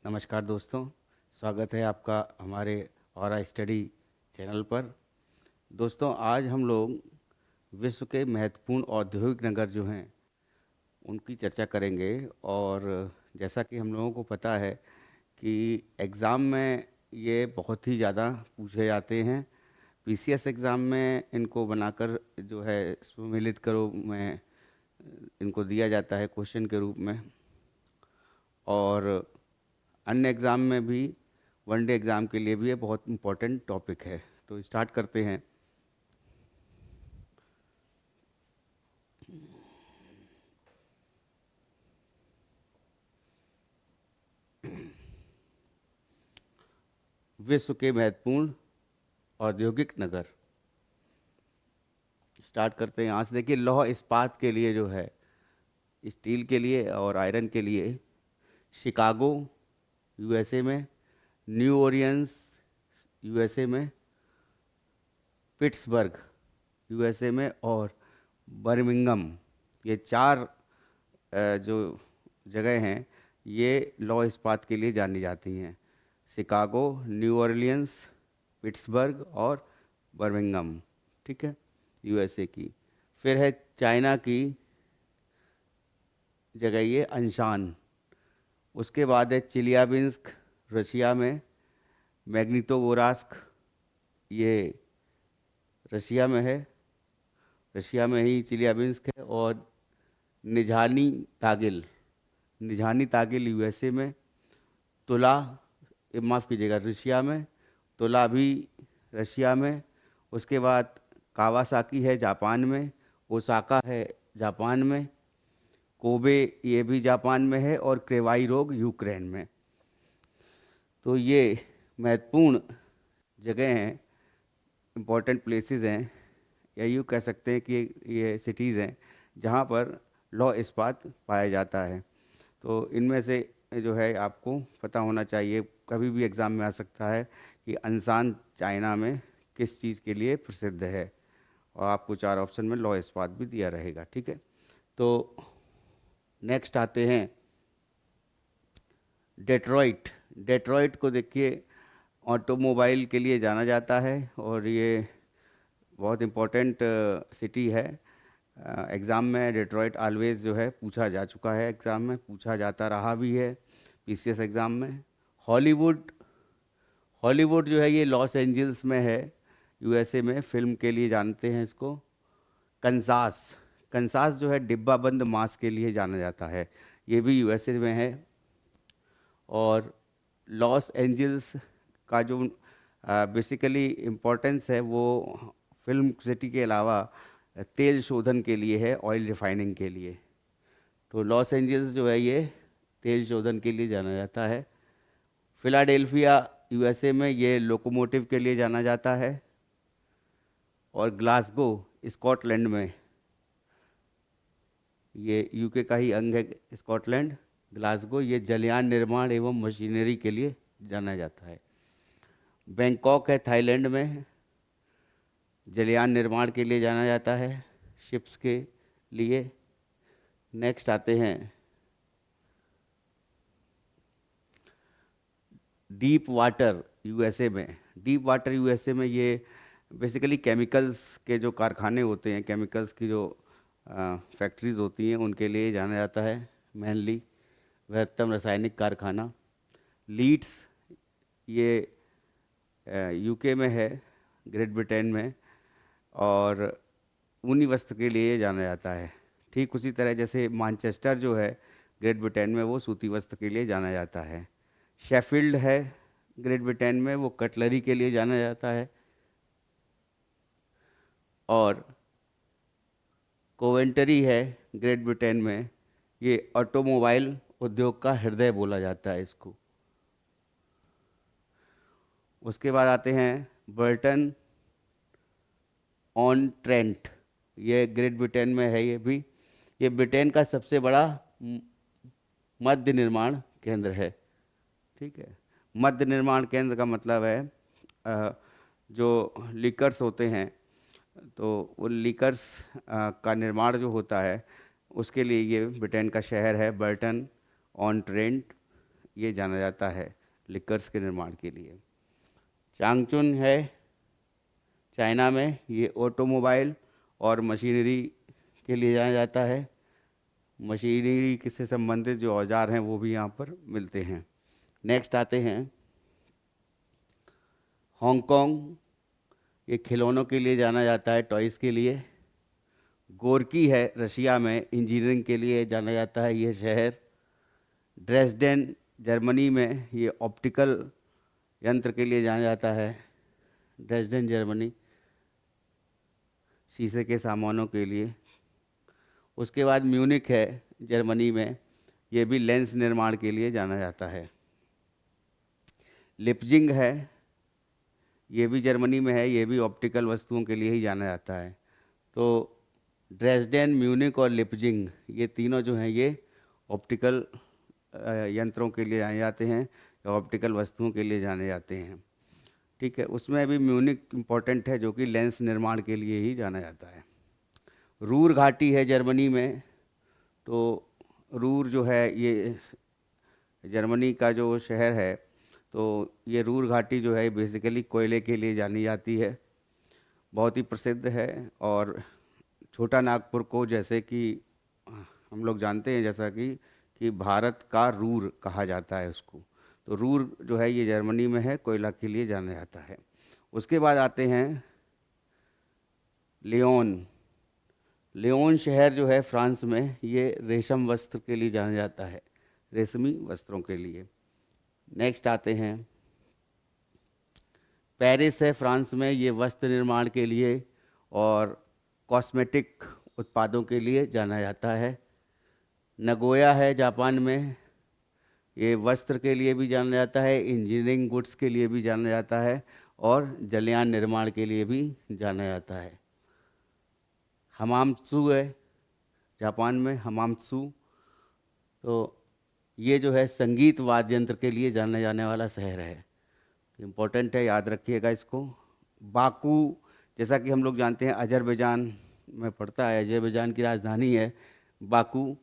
नमस्कार दोस्तों, स्वागत है आपका हमारे और स्टडी चैनल पर। दोस्तों, आज हम लोग विश्व के महत्वपूर्ण औद्योगिक नगर जो हैं उनकी चर्चा करेंगे। और जैसा कि हम लोगों को पता है कि एग्ज़ाम में ये बहुत ही ज़्यादा पूछे जाते हैं। पीसीएस एग्ज़ाम में इनको बनाकर जो है सुमेलित करो में इनको दिया जाता है क्वेश्चन के रूप में। और अन्य एग्ज़ाम में भी, वनडे एग्ज़ाम के लिए भी ये बहुत इम्पोर्टेंट टॉपिक है। तो स्टार्ट करते हैं। विश्व के महत्वपूर्ण औद्योगिक नगर, स्टार्ट करते हैं यहाँ से। देखिए, लौह इस्पात के लिए जो है, स्टील के लिए और आयरन के लिए शिकागो यूएसए में, न्यू ओरियंस यूएसए में, पिट्सबर्ग यूएसए में और बर्मिंघम, ये चार जो जगह हैं ये लौह इस्पात के लिए जानी जाती हैं। शिकागो, न्यू ऑरलियंस, पिट्सबर्ग और बर्मिंघम, ठीक है, यूएसए की। फिर है चाइना की जगह ये अनशान। उसके बाद है चिलियाबिंस्क रशिया में, मैग्निटोगोरास्क ये रशिया में है, रशिया में ही चिलियाबिंस्क है। और निझानी तागिल, निझानी तागिल यूएसए में, तुला, माफ़ कीजिएगा, रशिया में, तुला भी रशिया में। उसके बाद कावासाकी है जापान में, ओसाका है जापान में, कोबे ये भी जापान में है और क्रेवाई रोग यूक्रेन में। तो ये महत्वपूर्ण जगह हैं, इम्पोर्टेंट प्लेसेस हैं, या यूँ कह सकते हैं कि ये सिटीज़ हैं जहाँ पर लौह इस्पात पाया जाता है। तो इनमें से जो है आपको पता होना चाहिए, कभी भी एग्ज़ाम में आ सकता है कि अनसान चाइना में किस चीज़ के लिए प्रसिद्ध है। और आपको चार ऑप्शन में लौह इस्पात भी दिया रहेगा, ठीक है। तो नेक्स्ट आते हैं डेट्रॉइट। डेट्रॉइट को देखिए, ऑटोमोबाइल के लिए जाना जाता है और ये बहुत इम्पोर्टेंट सिटी है। एग्ज़ाम में डेट्रॉइट ऑलवेज जो है पूछा जा चुका है, एग्ज़ाम में पूछा जाता रहा भी है पीसीएस एग्ज़ाम में। हॉलीवुड, हॉलीवुड जो है ये लॉस एंजल्स में है, यूएसए में, फिल्म के लिए जानते हैं इसको। कंसास, कंसास जो है डिब्बा बंद मांस के लिए जाना जाता है, ये भी यूएसए में है। और लॉस एंजल्स का जो बेसिकली इम्पोर्टेंस है वो फिल्म सिटी के अलावा तेल शोधन के लिए है, ऑयल रिफाइनिंग के लिए। तो लॉस एंजल्स जो है ये तेल शोधन के लिए जाना जाता है। फिलाडेल्फिया यूएसए में ये लोकोमोटिव के लिए जाना जाता है। और ग्लासगो स्कॉटलैंड में, ये यूके का ही अंग है स्कॉटलैंड, ग्लासगो, ये जलयान निर्माण एवं मशीनरी के लिए जाना जाता है। बैंकॉक है थाईलैंड में, जलयान निर्माण के लिए जाना जाता है, शिप्स के लिए। नेक्स्ट आते हैं डीप वाटर यूएसए में। डीप वाटर यूएसए में ये बेसिकली केमिकल्स के जो कारखाने होते हैं, केमिकल्स की जो फैक्ट्रीज होती हैं उनके लिए जाना जाता है मेनली, बृहत्तम रासायनिक कारखाना। लीड्स ये यूके में है, ग्रेट ब्रिटेन में, और ऊनी वस्त्र के लिए जाना जाता है। ठीक उसी तरह जैसे मानचेस्टर जो है ग्रेट ब्रिटेन में, वो सूती वस्त्र के लिए जाना जाता है। शेफील्ड है ग्रेट ब्रिटेन में, वो कटलरी के लिए जाना जाता है। और कोवेंट्री है ग्रेट ब्रिटेन में, ये ऑटोमोबाइल उद्योग का हृदय बोला जाता है इसको। उसके बाद आते हैं बर्टन ऑन ट्रेंट, ये ग्रेट ब्रिटेन में है। ये भी, ये ब्रिटेन का सबसे बड़ा मद्य निर्माण केंद्र है, ठीक है। मद्य निर्माण केंद्र का मतलब है जो लिकर्स होते हैं, तो वो लिकर्स का निर्माण जो होता है उसके लिए ये ब्रिटेन का शहर है बर्टन ऑन ट्रेंट। ये जाना जाता है लिकर्स के निर्माण के लिए। चांगचुन है चाइना में, ये ऑटोमोबाइल और मशीनरी के लिए जाना जाता है। मशीनरी से संबंधित जो औजार हैं वो भी यहाँ पर मिलते हैं। नेक्स्ट आते हैं हांगकांग, ये खिलौनों के लिए जाना जाता है, टॉयज़ के लिए। गोरकी है रशिया में, इंजीनियरिंग के लिए जाना जाता है ये शहर। ड्रेसडेन जर्मनी में, ये ऑप्टिकल यंत्र के लिए जाना जाता है। ड्रेसडेन जर्मनी, शीशे के सामानों के लिए। उसके बाद म्यूनिक है जर्मनी में, ये भी लेंस निर्माण के लिए जाना जाता है। लिपजिंग है, ये भी जर्मनी में है, ये भी ऑप्टिकल वस्तुओं के लिए ही जाना जाता है। तो ड्रेसडेन, म्यूनिक और लिपजिंग, ये तीनों जो हैं ये ऑप्टिकल यंत्रों के लिए जाने जाते हैं या ऑप्टिकल वस्तुओं के लिए जाने जाते हैं। ठीक है, उसमें भी म्यूनिक इम्पोर्टेंट है जो कि लेंस निर्माण के लिए ही जाना जाता है। रूर घाटी है जर्मनी में, तो रूर जो है ये जर्मनी का जो शहर है, तो ये रूर घाटी जो है बेसिकली कोयले के लिए जानी जाती है, बहुत ही प्रसिद्ध है। और छोटा नागपुर को जैसे कि हम लोग जानते हैं जैसा कि भारत का रूर कहा जाता है उसको, तो रूर जो है ये जर्मनी में है, कोयला के लिए जाना जाता है। उसके बाद आते हैं लियोन। लियोन शहर जो है फ्रांस में, ये रेशम वस्त्र के लिए जाना जाता है, रेशमी वस्त्रों के लिए। नेक्स्ट आते हैं पेरिस है फ्रांस में, ये वस्त्र निर्माण के लिए और कॉस्मेटिक उत्पादों के लिए जाना जाता है। नगोया है जापान में, ये वस्त्र के लिए भी जाना जाता है, इंजीनियरिंग गुड्स के लिए भी जाना जाता है और जलयान निर्माण के लिए भी जाना जाता है। हमामत्सु है जापान में, हमामत्सु, तो ये जो है संगीत वाद्य यंत्र के लिए जाने जाने वाला शहर है, इम्पोर्टेंट है, याद रखिएगा इसको। बाकू, जैसा कि हम लोग जानते हैं अजरबैजान में पड़ता है, अजरबैजान की राजधानी है बाकू।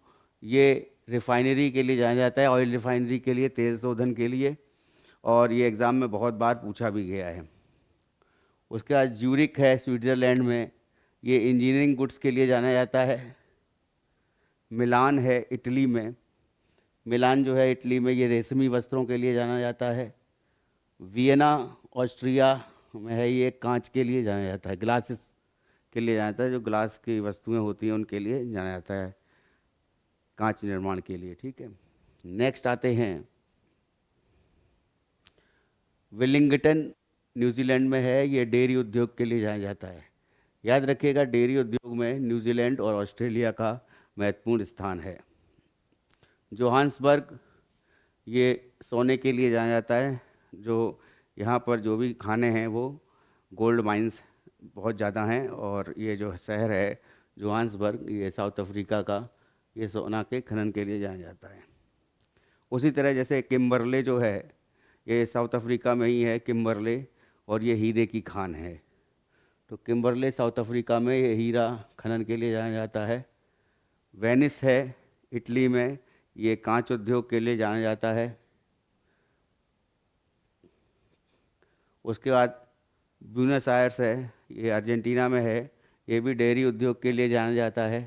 ये रिफाइनरी के लिए जाना जाता है, ऑयल रिफाइनरी के लिए, तेल शोधन के लिए, और ये एग्ज़ाम में बहुत बार पूछा भी गया है। उसके बाद ज्यूरिक है स्विट्ज़रलैंड में, ये इंजीनियरिंग गुड्स के लिए जाना जाता है। मिलान है इटली में, मिलान जो है इटली में, ये रेशमी वस्त्रों के लिए जाना जाता है। वियना ऑस्ट्रिया में है, ये कांच के लिए जाना जाता है, ग्लासेस के लिए जाना जाता है, जो ग्लास की वस्तुएं होती हैं उनके लिए जाना जाता है, कांच निर्माण के लिए। ठीक है, नेक्स्ट आते हैं वेलिंगटन, न्यूजीलैंड में है, ये डेयरी उद्योग के लिए जाना जाता है। याद रखिएगा डेयरी उद्योग में न्यूजीलैंड और ऑस्ट्रेलिया का महत्वपूर्ण स्थान है। जोहान्सबर्ग, ये सोने के लिए जाना जाता है, जो यहाँ पर जो भी खाने हैं वो गोल्ड माइंस बहुत ज़्यादा हैं, और ये जो शहर है जोहान्सबर्ग, ये साउथ अफ्रीका का, ये सोना के खनन के लिए जाना जाता है। उसी तरह जैसे किम्बरले जो है, ये साउथ अफ्रीका में ही है किम्बरले, और ये हीरे की खान है, तो किम्बरले साउथ अफ्रीका में ये हीरा खनन के लिए जाना जाता है। वेनिस है इटली में, ये कांच उद्योग के लिए जाना जाता है। उसके बाद ब्यूनस आयर्स है, ये अर्जेंटीना में है, ये भी डेयरी उद्योग के लिए जाना जाता है।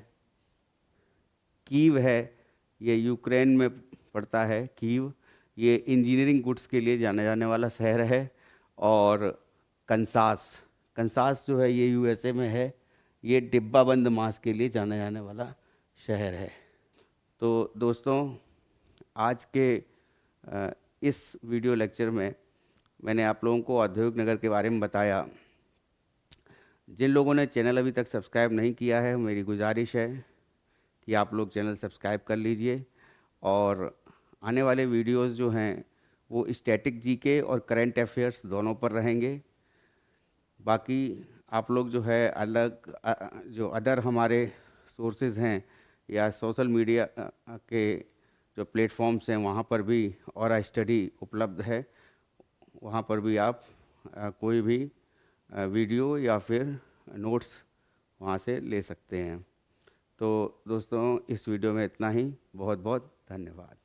कीव है, ये यूक्रेन में पड़ता है कीव, ये इंजीनियरिंग गुड्स के लिए जाने जाने वाला शहर है। और कंसास, कंसास जो है ये यूएसए में है, ये डिब्बाबंद मांस के लिए जाने जाने वाला शहर है। तो दोस्तों, आज के इस वीडियो लेक्चर में मैंने आप लोगों को औद्योगिक नगर के बारे में बताया। जिन लोगों ने चैनल अभी तक सब्सक्राइब नहीं किया है, मेरी गुजारिश है कि आप लोग चैनल सब्सक्राइब कर लीजिए, और आने वाले वीडियोस जो हैं वो स्टैटिक जीके और करंट अफेयर्स दोनों पर रहेंगे। बाकी आप लोग जो है अलग जो अदर हमारे सोर्सेज हैं या सोशल मीडिया के जो प्लेटफॉर्म्स हैं वहाँ पर भी और स्टडी उपलब्ध है, वहाँ पर भी आप कोई भी वीडियो या फिर नोट्स वहाँ से ले सकते हैं। तो दोस्तों, इस वीडियो में इतना ही। बहुत बहुत धन्यवाद।